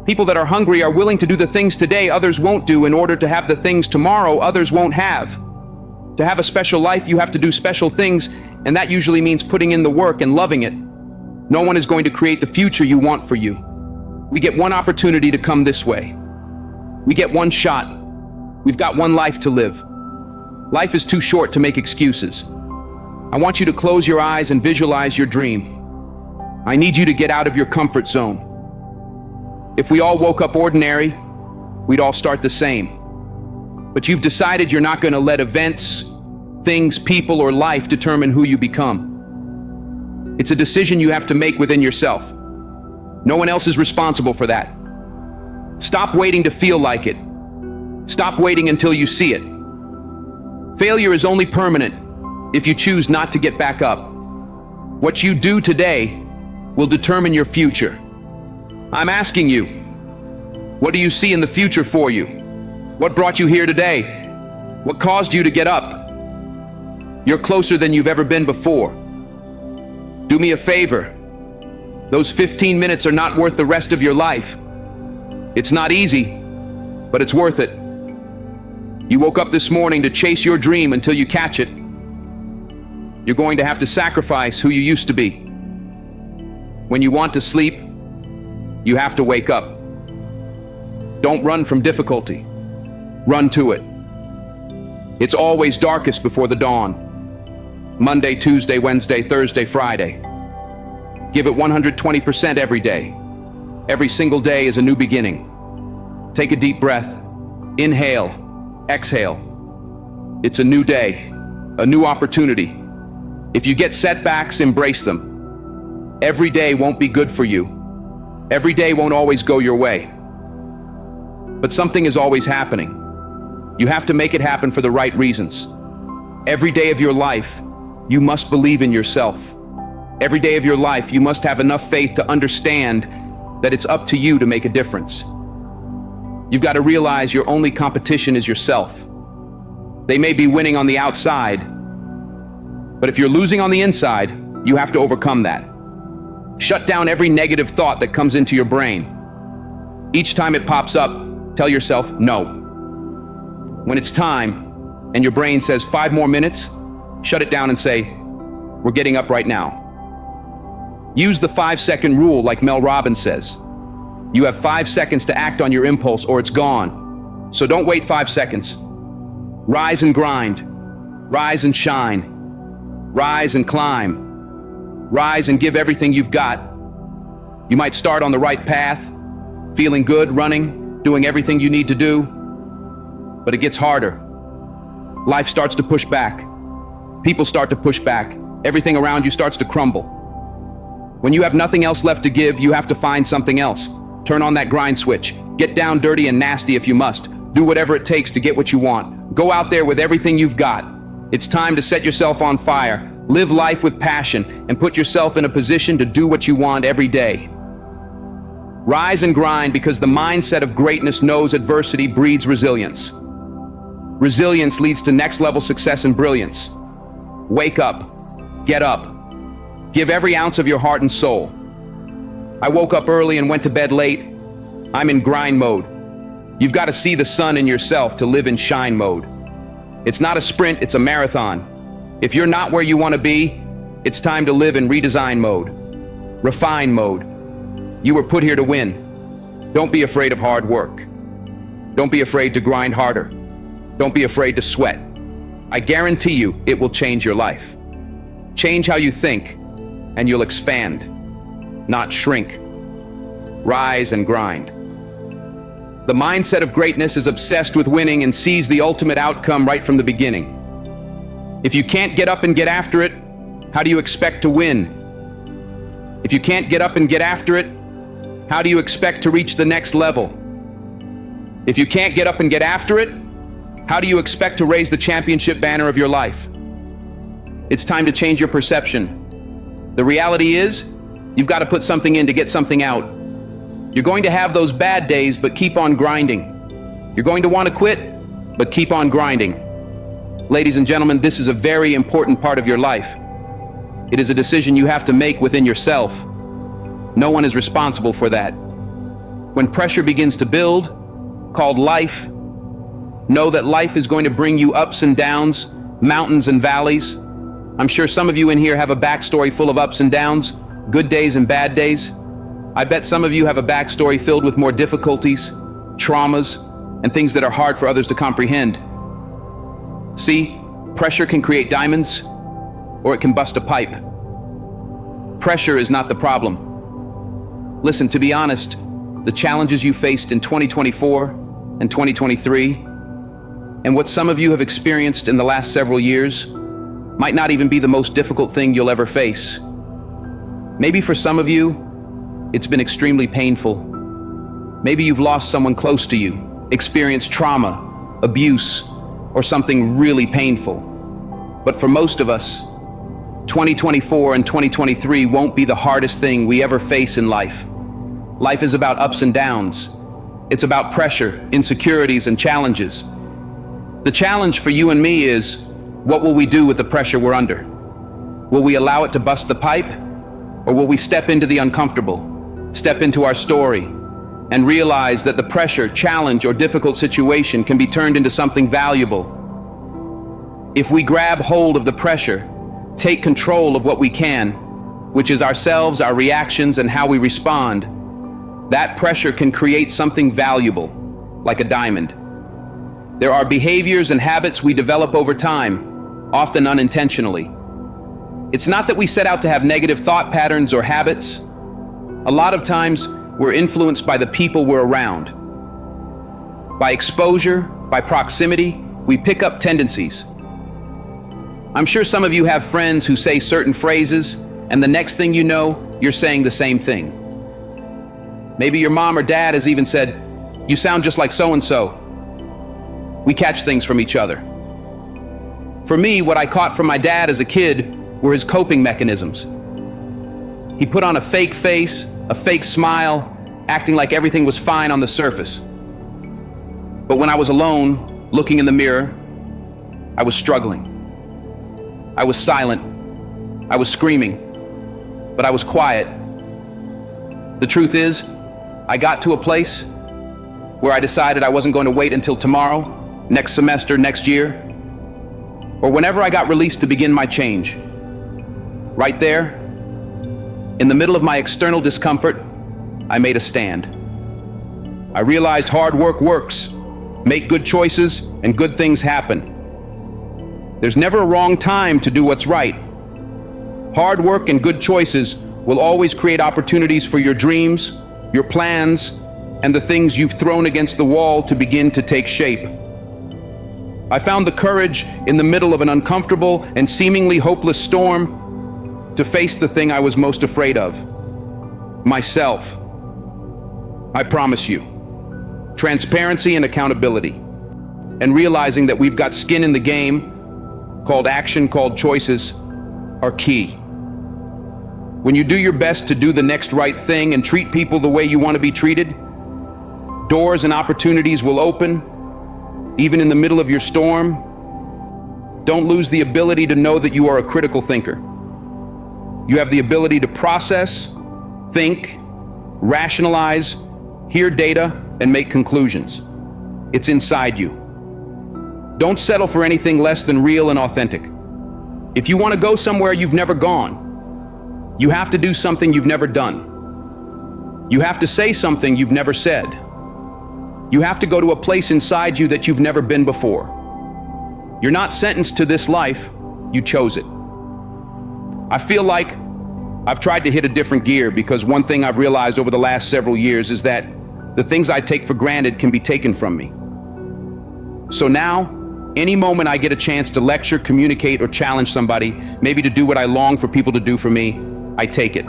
People that are hungry are willing to do the things today others won't do in order to have the things tomorrow others won't have. To have a special life, you have to do special things, and that usually means putting in the work and loving it. No one is going to create the future you want for you. We get one opportunity to come this way. We get one shot. We've got one life to live. Life is too short to make excuses. I want you to close your eyes and visualize your dream. I need you to get out of your comfort zone. If we all woke up ordinary, we'd all start the same. But you've decided you're not going to let events, things, people, or life determine who you become. It's a decision you have to make within yourself. No one else is responsible for that. Stop waiting to feel like it. Stop waiting until you see it. Failure is only permanent if you choose not to get back up. What you do today will determine your future. I'm asking you, what do you see in the future for you? What brought you here today? What caused you to get up? You're closer than you've ever been before. Do me a favor. Those 15 minutes are not worth the rest of your life. It's not easy, but it's worth it. You woke up this morning to chase your dream until you catch it. You're going to have to sacrifice who you used to be. When you want to sleep, you have to wake up. Don't run from difficulty. Run to it. It's always darkest before the dawn. Monday, Tuesday, Wednesday, Thursday, Friday. Give it 120% every day. Every single day is a new beginning. Take a deep breath. Inhale. Exhale. It's a new day, a new opportunity. If you get setbacks, embrace them. Every day won't be good for you. Every day won't always go your way. But something is always happening. You have to make it happen for the right reasons. Every day of your life, you must believe in yourself. Every day of your life, you must have enough faith to understand that it's up to you to make a difference. You've got to realize your only competition is yourself. They may be winning on the outside, but if you're losing on the inside, you have to overcome that. Shut down every negative thought that comes into your brain. Each time it pops up, tell yourself no. When it's time, and your brain says 5 more minutes, shut it down and say, we're getting up right now. Use the 5-second rule like Mel Robbins says. You have 5 seconds to act on your impulse or it's gone. So don't wait 5 seconds. Rise and grind. Rise and shine. Rise and climb. Rise and give everything you've got. You might start on the right path, feeling good, running, doing everything you need to do, but it gets harder. Life starts to push back. People start to push back. Everything around you starts to crumble. When you have nothing else left to give, you have to find something else. Turn on that grind switch. Get down dirty and nasty if you must. Do whatever it takes to get what you want. Go out there with everything you've got. It's time to set yourself on fire. Live life with passion and put yourself in a position to do what you want every day. Rise and grind because the mindset of greatness knows adversity breeds resilience. Resilience leads to next level success and brilliance. Wake up. Get up. Give every ounce of your heart and soul. I woke up early and went to bed late. I'm in grind mode. You've got to see the sun in yourself to live in shine mode. It's not a sprint, it's a marathon. If you're not where you want to be, it's time to live in redesign mode, refine mode. You were put here to win. Don't be afraid of hard work. Don't be afraid to grind harder. Don't be afraid to sweat. I guarantee you it will change your life. Change how you think, and you'll expand, not shrink. Rise and grind. The mindset of greatness is obsessed with winning and sees the ultimate outcome right from the beginning. If you can't get up and get after it, how do you expect to win? If you can't get up and get after it, how do you expect to reach the next level? If you can't get up and get after it, how do you expect to raise the championship banner of your life? It's time to change your perception. The reality is, you've got to put something in to get something out. You're going to have those bad days, but keep on grinding. You're going to want to quit, but keep on grinding. Ladies and gentlemen, this is a very important part of your life. It is a decision you have to make within yourself. No one is responsible for that. When pressure begins to build, called life, know that life is going to bring you ups and downs, mountains and valleys. I'm sure some of you in here have a backstory full of ups and downs, good days and bad days. I bet some of you have a backstory filled with more difficulties, traumas, and things that are hard for others to comprehend. See, pressure can create diamonds, or it can bust a pipe. Pressure is not the problem. Listen, to be honest, the challenges you faced in 2024 and 2023, and what some of you have experienced in the last several years, might not even be the most difficult thing you'll ever face. Maybe for some of you, it's been extremely painful. Maybe you've lost someone close to you, experienced trauma, abuse, or something really painful. But for most of us, 2024 and 2023 won't be the hardest thing we ever face in life. Life is about ups and downs. It's about pressure, insecurities, and challenges. The challenge for you and me is, what will we do with the pressure we're under? Will we allow it to bust the pipe? Or will we step into the uncomfortable, step into our story, and realize that the pressure, challenge, or difficult situation can be turned into something valuable? If we grab hold of the pressure, take control of what we can, which is ourselves, our reactions, and how we respond, that pressure can create something valuable, like a diamond. There are behaviors and habits we develop over time, often unintentionally. It's not that we set out to have negative thought patterns or habits. A lot of times, we're influenced by the people we're around. By exposure, by proximity, we pick up tendencies. I'm sure some of you have friends who say certain phrases, and the next thing you know, you're saying the same thing. Maybe your mom or dad has even said, "You sound just like so-and-so." We catch things from each other. For me, what I caught from my dad as a kid were his coping mechanisms. He put on a fake face, a fake smile, acting like everything was fine on the surface. But when I was alone, looking in the mirror, I was struggling. I was silent. I was screaming. But I was quiet. The truth is, I got to a place where I decided I wasn't going to wait until tomorrow, next semester, next year, or whenever I got released to begin my change. Right there, in the middle of my external discomfort, I made a stand. I realized hard work works. Make good choices and good things happen. There's never a wrong time to do what's right. Hard work and good choices will always create opportunities for your dreams, your plans, and the things you've thrown against the wall to begin to take shape. I found the courage in the middle of an uncomfortable and seemingly hopeless storm to face the thing I was most afraid of, myself. I promise you, transparency and accountability, and realizing that we've got skin in the game, called action, called choices, are key. When you do your best to do the next right thing and treat people the way you want to be treated, doors and opportunities will open, even in the middle of your storm. Don't lose the ability to know that you are a critical thinker. You have the ability to process, think, rationalize, hear data, and make conclusions. It's inside you. Don't settle for anything less than real and authentic. If you want to go somewhere you've never gone, you have to do something you've never done. You have to say something you've never said. You have to go to a place inside you that you've never been before. You're not sentenced to this life, you chose it. I feel like I've tried to hit a different gear because one thing I've realized over the last several years is that the things I take for granted can be taken from me. So now, any moment I get a chance to lecture, communicate, or challenge somebody, maybe to do what I long for people to do for me, I take it.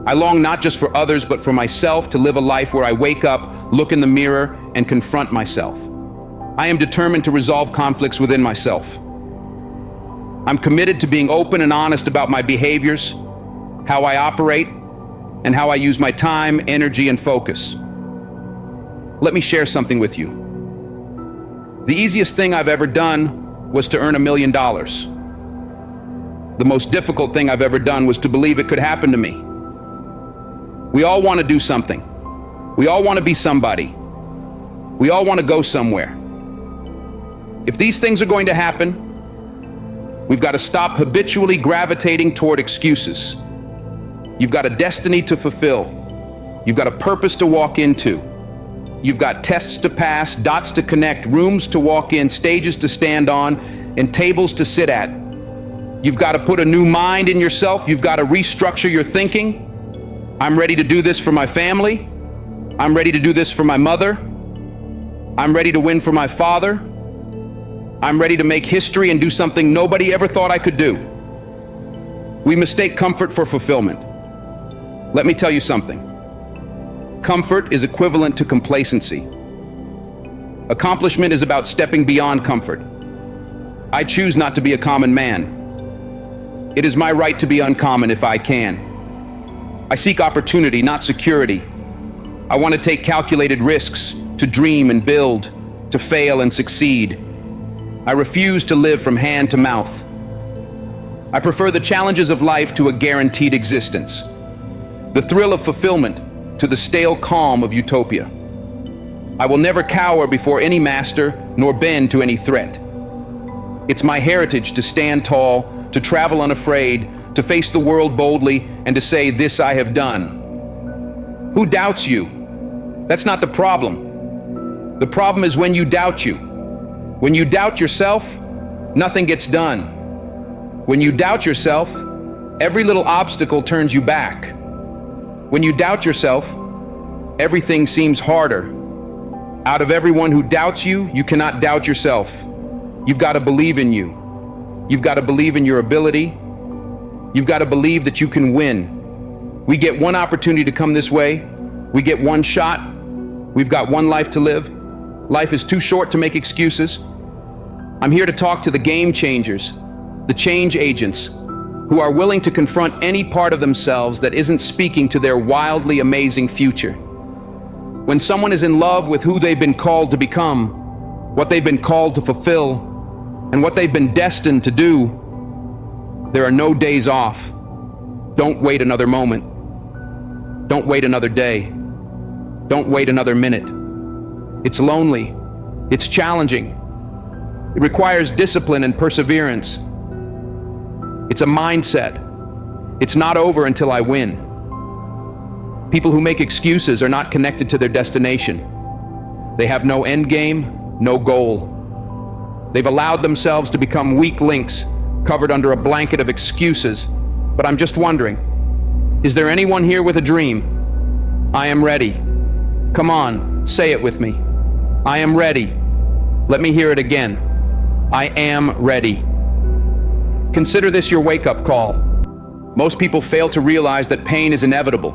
I long not just for others, but for myself to live a life where I wake up, look in the mirror, and confront myself. I am determined to resolve conflicts within myself. I'm committed to being open and honest about my behaviors, how I operate, and how I use my time, energy, and focus. Let me share something with you. The easiest thing I've ever done was to earn $1 million. The most difficult thing I've ever done was to believe it could happen to me. We all want to do something. We all want to be somebody. We all want to go somewhere. If these things are going to happen, we've got to stop habitually gravitating toward excuses. You've got a destiny to fulfill. You've got a purpose to walk into. You've got tests to pass, dots to connect, rooms to walk in, stages to stand on, and tables to sit at. You've got to put a new mind in yourself. You've got to restructure your thinking. I'm ready to do this for my family. I'm ready to do this for my mother. I'm ready to win for my father. I'm ready to make history and do something nobody ever thought I could do. We mistake comfort for fulfillment. Let me tell you something. Comfort is equivalent to complacency. Accomplishment is about stepping beyond comfort. I choose not to be a common man. It is my right to be uncommon if I can. I seek opportunity, not security. I want to take calculated risks, to dream and build, to fail and succeed. I refuse to live from hand to mouth. I prefer the challenges of life to a guaranteed existence. The thrill of fulfillment to the stale calm of utopia. I will never cower before any master, nor bend to any threat. It's my heritage to stand tall, to travel unafraid, to face the world boldly, and to say, "This I have done." Who doubts you? That's not the problem. The problem is when you doubt you. When you doubt yourself, nothing gets done. When you doubt yourself, every little obstacle turns you back. When you doubt yourself, everything seems harder. Out of everyone who doubts you, you cannot doubt yourself. You've got to believe in you. You've got to believe in your ability. You've got to believe that you can win. We get one opportunity to come this way. We get one shot. We've got one life to live. Life is too short to make excuses. I'm here to talk to the game changers, the change agents, who are willing to confront any part of themselves that isn't speaking to their wildly amazing future. When someone is in love with who they've been called to become, what they've been called to fulfill, and what they've been destined to do, there are no days off. Don't wait another moment. Don't wait another day. Don't wait another minute. It's lonely. It's challenging. It requires discipline and perseverance. It's a mindset. It's not over until I win. People who make excuses are not connected to their destination. They have no end game, no goal. They've allowed themselves to become weak links covered under a blanket of excuses. But I'm just wondering, is there anyone here with a dream? I am ready. Come on, say it with me. I am ready. Let me hear it again. I am ready. Consider this your wake-up call. Most people fail to realize that pain is inevitable.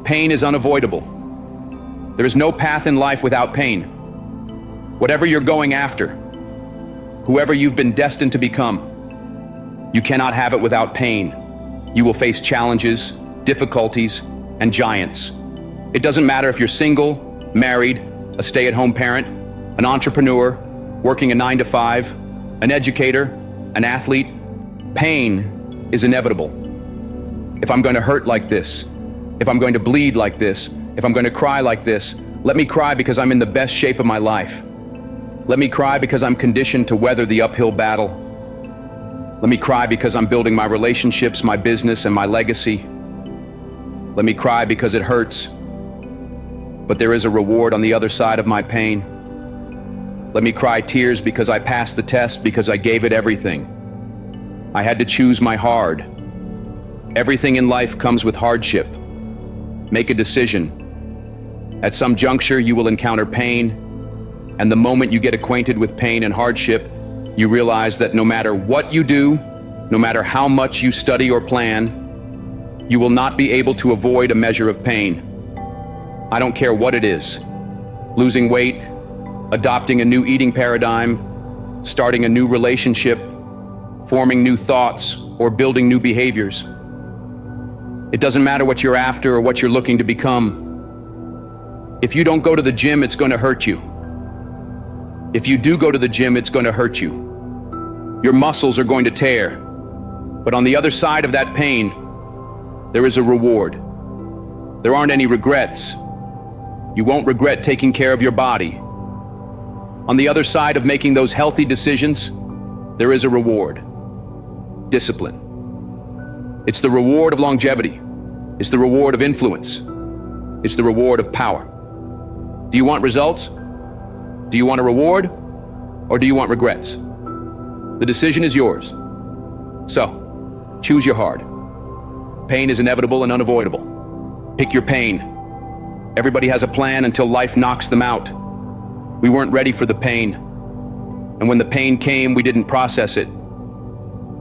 Pain is unavoidable. There is no path in life without pain. Whatever you're going after, whoever you've been destined to become, you cannot have it without pain. You will face challenges, difficulties, and giants. It doesn't matter if you're single, married, a stay-at-home parent, an entrepreneur, working a 9-to-5, an educator, an athlete. Pain is inevitable. If I'm going to hurt like this, if I'm going to bleed like this, if I'm going to cry like this, let me cry because I'm in the best shape of my life. Let me cry because I'm conditioned to weather the uphill battle. Let me cry because I'm building my relationships, my business, and my legacy. Let me cry because it hurts. But there is a reward on the other side of my pain. Let me cry tears because I passed the test, because I gave it everything. I had to choose my hard. Everything in life comes with hardship. Make a decision. At some juncture, you will encounter pain, and the moment you get acquainted with pain and hardship, you realize that no matter what you do, no matter how much you study or plan, you will not be able to avoid a measure of pain. I don't care what it is. Losing weight, adopting a new eating paradigm, starting a new relationship, forming new thoughts, or building new behaviors. It doesn't matter what you're after or what you're looking to become. If you don't go to the gym, it's going to hurt you. If you do go to the gym, it's going to hurt you. Your muscles are going to tear. But on the other side of that pain, there is a reward. There aren't any regrets. You won't regret taking care of your body. On the other side of making those healthy decisions, there is a reward. Discipline. It's the reward of longevity. It's the reward of influence. It's the reward of power. Do you want results? Do you want a reward? Or do you want regrets? The decision is yours. So, choose your heart. Pain is inevitable and unavoidable. Pick your pain. Everybody has a plan until life knocks them out. We weren't ready for the pain. And when the pain came, we didn't process it.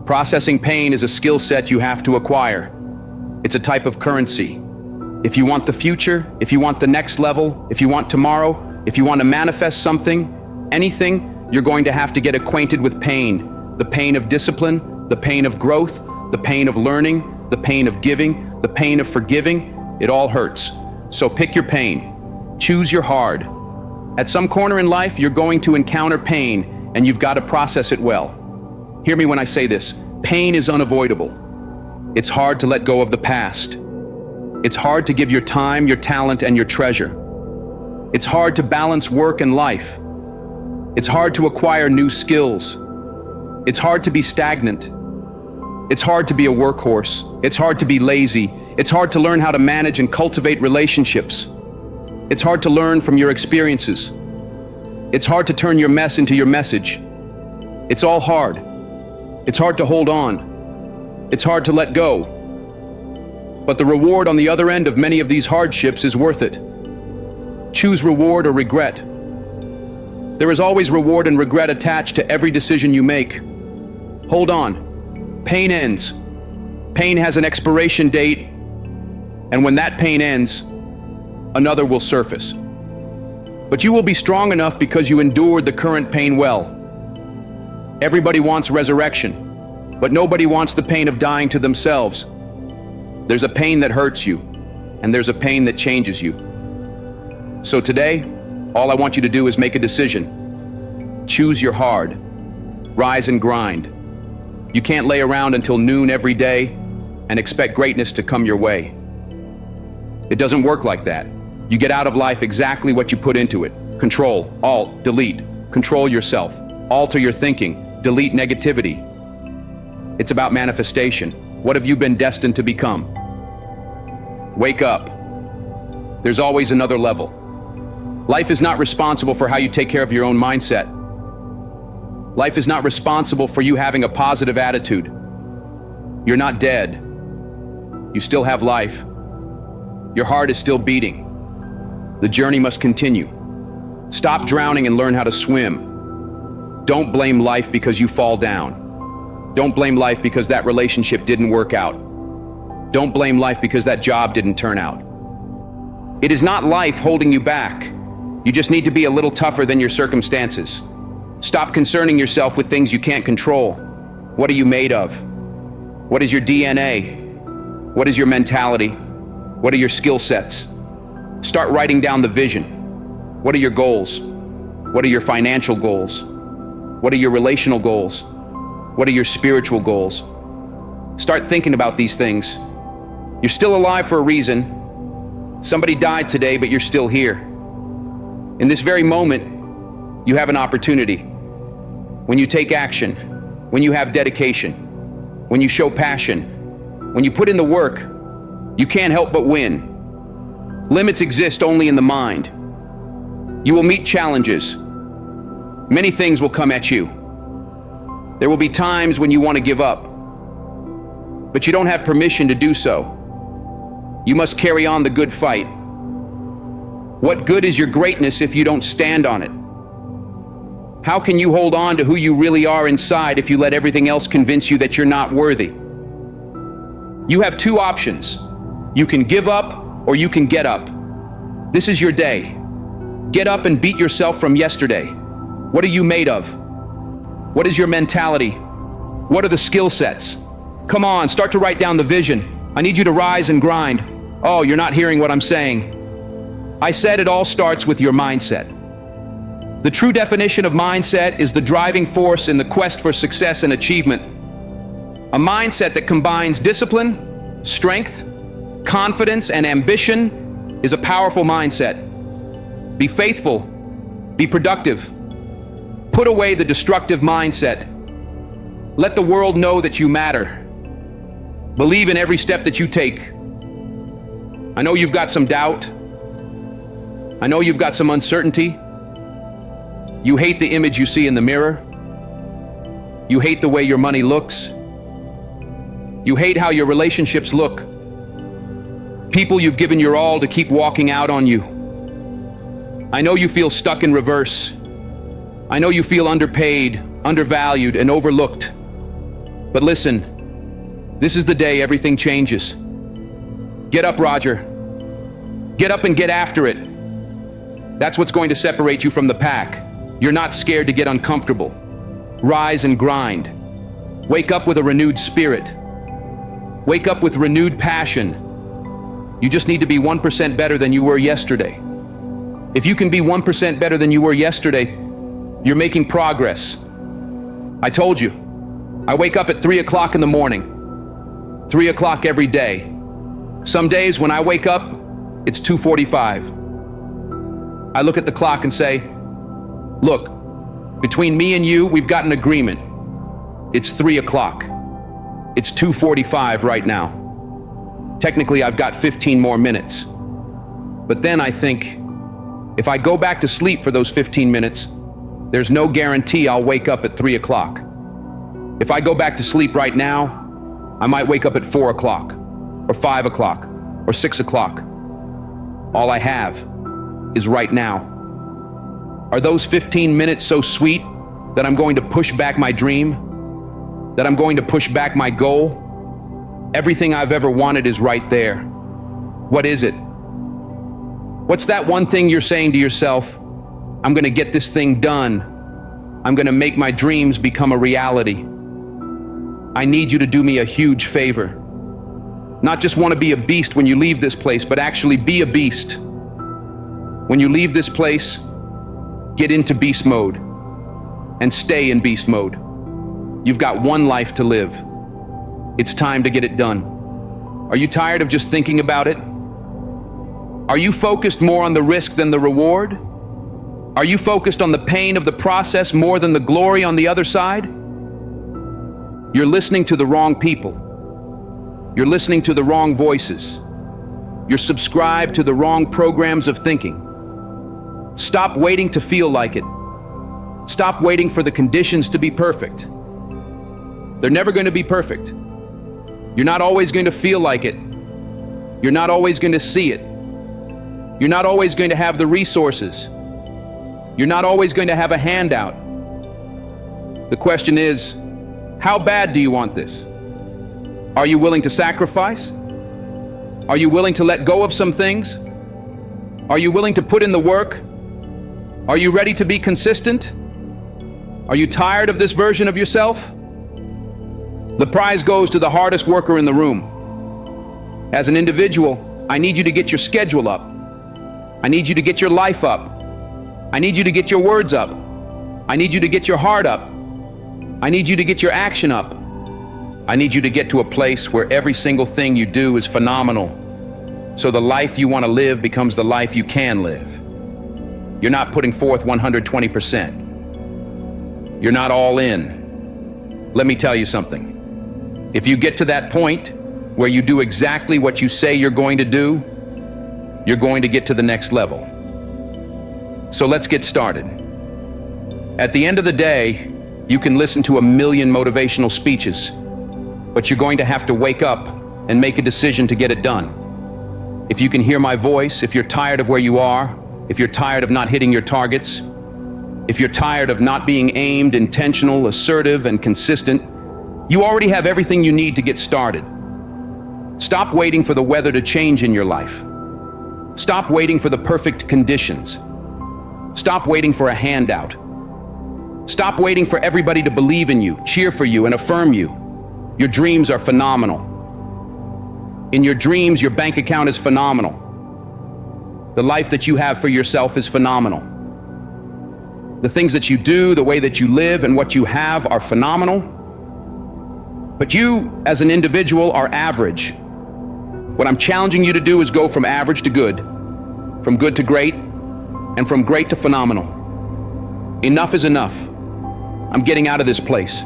Processing pain is a skill set you have to acquire. It's a type of currency. If you want the future, if you want the next level, if you want tomorrow, if you want to manifest something, anything, you're going to have to get acquainted with pain. The pain of discipline, the pain of growth, the pain of learning, the pain of giving, the pain of forgiving. It all hurts. So pick your pain. Choose your hard. At some corner in life, you're going to encounter pain, and you've got to process it well. Hear me when I say this. Pain is unavoidable. It's hard to let go of the past. It's hard to give your time, your talent, and your treasure. It's hard to balance work and life. It's hard to acquire new skills. It's hard to be stagnant. It's hard to be a workhorse. It's hard to be lazy. It's hard to learn how to manage and cultivate relationships. It's hard to learn from your experiences. It's hard to turn your mess into your message. It's all hard. It's hard to hold on. It's hard to let go. But the reward on the other end of many of these hardships is worth it. Choose reward or regret. There is always reward and regret attached to every decision you make. Hold on. Pain ends. Pain has an expiration date, and when that pain ends, another will surface. But you will be strong enough because you endured the current pain well. Everybody wants resurrection, but nobody wants the pain of dying to themselves. There's a pain that hurts you, and there's a pain that changes you. So today, all I want you to do is make a decision. Choose your hard. Rise and grind. You can't lay around until noon every day and expect greatness to come your way. It doesn't work like that. You get out of life exactly what you put into it. Control, alt, delete. Control yourself. Alter your thinking. Delete negativity. It's about manifestation. What have you been destined to become? Wake up. There's always another level. Life is not responsible for how you take care of your own mindset. Life is not responsible for you having a positive attitude. You're not dead. You still have life. Your heart is still beating. The journey must continue. Stop drowning and learn how to swim. Don't blame life because you fall down. Don't blame life because that relationship didn't work out. Don't blame life because that job didn't turn out. It is not life holding you back. You just need to be a little tougher than your circumstances. Stop concerning yourself with things you can't control. What are you made of? What is your DNA? What is your mentality? What are your skill sets? Start writing down the vision. What are your goals? What are your financial goals? What are your relational goals? What are your spiritual goals? Start thinking about these things. You're still alive for a reason. Somebody died today, but you're still here. In this very moment, you have an opportunity. When you take action, when you have dedication, when you show passion, when you put in the work, you can't help but win. Limits exist only in the mind. You will meet challenges. Many things will come at you. There will be times when you want to give up, but you don't have permission to do so. You must carry on the good fight. What good is your greatness if you don't stand on it? How can you hold on to who you really are inside if you let everything else convince you that you're not worthy? You have two options. You can give up or you can get up. This is your day. Get up and beat yourself from yesterday. What are you made of? What is your mentality? What are the skill sets? Come on, start to write down the vision. I need you to rise and grind. Oh, you're not hearing what I'm saying. I said it all starts with your mindset. The true definition of mindset is the driving force in the quest for success and achievement. A mindset that combines discipline, strength, confidence, and ambition is a powerful mindset. Be faithful. Be productive. Put away the destructive mindset. Let the world know that you matter. Believe in every step that you take. I know you've got some doubt. I know you've got some uncertainty. You hate the image you see in the mirror. You hate the way your money looks. You hate how your relationships look. People you've given your all to keep walking out on you. I know you feel stuck in reverse. I know you feel underpaid, undervalued, and overlooked. But listen, this is the day everything changes. Get up, Roger. Get up and get after it. That's what's going to separate you from the pack. You're not scared to get uncomfortable. Rise and grind. Wake up with a renewed spirit. Wake up with renewed passion. You just need to be 1% better than you were yesterday. If you can be 1% better than you were yesterday, you're making progress. I told you, I wake up at 3 o'clock in the morning. 3 o'clock every day. Some days when I wake up, it's 2:45. I look at the clock and say, look, between me and you, we've got an agreement. It's 3 o'clock. It's 2:45 right now. Technically, I've got 15 more minutes. But then I think, if I go back to sleep for those 15 minutes, there's no guarantee I'll wake up at 3 o'clock. If I go back to sleep right now, I might wake up at 4 o'clock, or 5 o'clock, or 6 o'clock. All I have is right now. Are those 15 minutes so sweet that I'm going to push back my dream? That I'm going to push back my goal? Everything I've ever wanted is right there. What is it? What's that one thing you're saying to yourself? I'm going to get this thing done. I'm going to make my dreams become a reality. I need you to do me a huge favor. Not just want to be a beast when you leave this place, but actually be a beast. When you leave this place, get into beast mode and stay in beast mode. You've got one life to live. It's time to get it done. Are you tired of just thinking about it? Are you focused more on the risk than the reward? Are you focused on the pain of the process more than the glory on the other side? You're listening to the wrong people. You're listening to the wrong voices. You're subscribed to the wrong programs of thinking. Stop waiting to feel like it. Stop waiting for the conditions to be perfect. They're never going to be perfect. You're not always going to feel like it. You're not always going to see it. You're not always going to have the resources. You're not always going to have a handout. The question is, how bad do you want this? Are you willing to sacrifice? Are you willing to let go of some things? Are you willing to put in the work? Are you ready to be consistent? Are you tired of this version of yourself? The prize goes to the hardest worker in the room. As an individual, I need you to get your schedule up. I need you to get your life up. I need you to get your words up. I need you to get your heart up. I need you to get your action up. I need you to get to a place where every single thing you do is phenomenal, so the life you want to live becomes the life you can live. You're not putting forth 120%. You're not all in. Let me tell you something. If you get to that point where you do exactly what you say you're going to do, you're going to get to the next level. So let's get started. At the end of the day, you can listen to 1,000,000 motivational speeches, but you're going to have to wake up and make a decision to get it done. If you can hear my voice, if you're tired of where you are, if you're tired of not hitting your targets, if you're tired of not being aimed, intentional, assertive, and consistent, you already have everything you need to get started. Stop waiting for the weather to change in your life. Stop waiting for the perfect conditions. Stop waiting for a handout. Stop waiting for everybody to believe in you, cheer for you, and affirm you. Your dreams are phenomenal. In your dreams, your bank account is phenomenal. The life that you have for yourself is phenomenal. The things that you do, the way that you live, and what you have are phenomenal. But you, as an individual, are average. What I'm challenging you to do is go from average to good, from good to great, and from great to phenomenal. Enough is enough. I'm getting out of this place.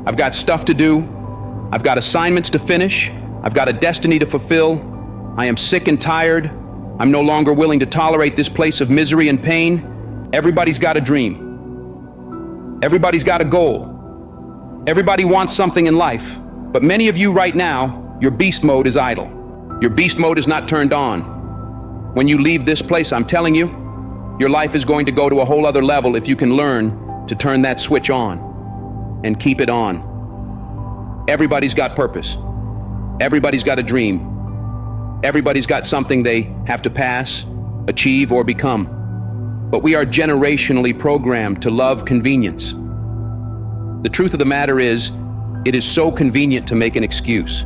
I've got stuff to do. I've got assignments to finish. I've got a destiny to fulfill. I am sick and tired. I'm no longer willing to tolerate this place of misery and pain. Everybody's got a dream. Everybody's got a goal. Everybody wants something in life. But many of you right now, your beast mode is idle. Your beast mode is not turned on. When you leave this place, I'm telling you, your life is going to go to a whole other level if you can learn to turn that switch on and keep it on. Everybody's got purpose. Everybody's got a dream. Everybody's got something they have to pass, achieve, or become. But we are generationally programmed to love convenience. The truth of the matter is, it is so convenient to make an excuse.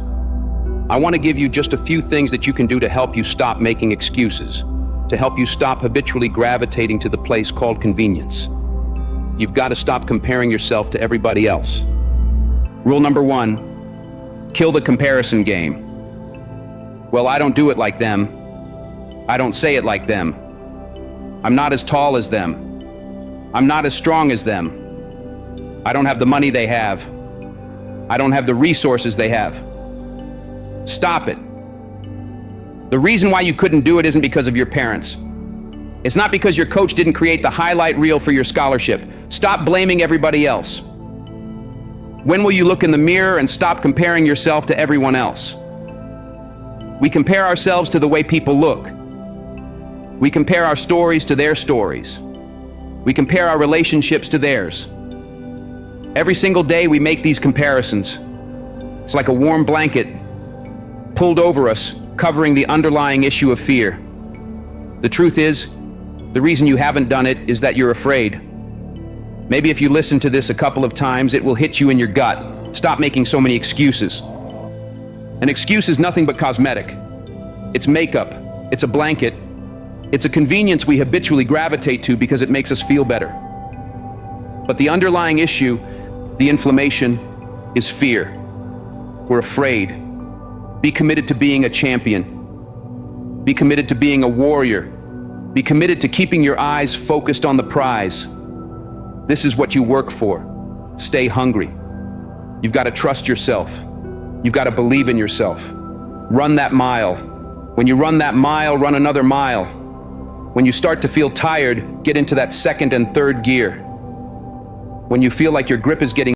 I want to give you just a few things that you can do to help you stop making excuses, to help you stop habitually gravitating to the place called convenience. You've got to stop comparing yourself to everybody else. Rule number 1, kill the comparison game. Well, I don't do it like them. I don't say it like them. I'm not as tall as them. I'm not as strong as them. I don't have the money they have. I don't have the resources they have. Stop it. The reason why you couldn't do it isn't because of your parents. It's not because your coach didn't create the highlight reel for your scholarship. Stop blaming everybody else. When will you look in the mirror and stop comparing yourself to everyone else? We compare ourselves to the way people look. We compare our stories to their stories. We compare our relationships to theirs. Every single day we make these comparisons. It's like a warm blanket pulled over us, covering the underlying issue of fear. The truth is, the reason you haven't done it is that you're afraid. Maybe if you listen to this a couple of times, it will hit you in your gut. Stop making so many excuses. An excuse is nothing but cosmetic. It's makeup. It's a blanket. It's a convenience we habitually gravitate to because it makes us feel better. But the underlying issue, the inflammation, is fear. We're afraid. Be committed to being a champion. Be committed to being a warrior. Be committed to keeping your eyes focused on the prize. This is what you work for. Stay hungry. You've got to trust yourself. You've got to believe in yourself. Run that mile. When you run that mile, run another mile. When you start to feel tired, get into that second and third gear. When you feel like your grip is getting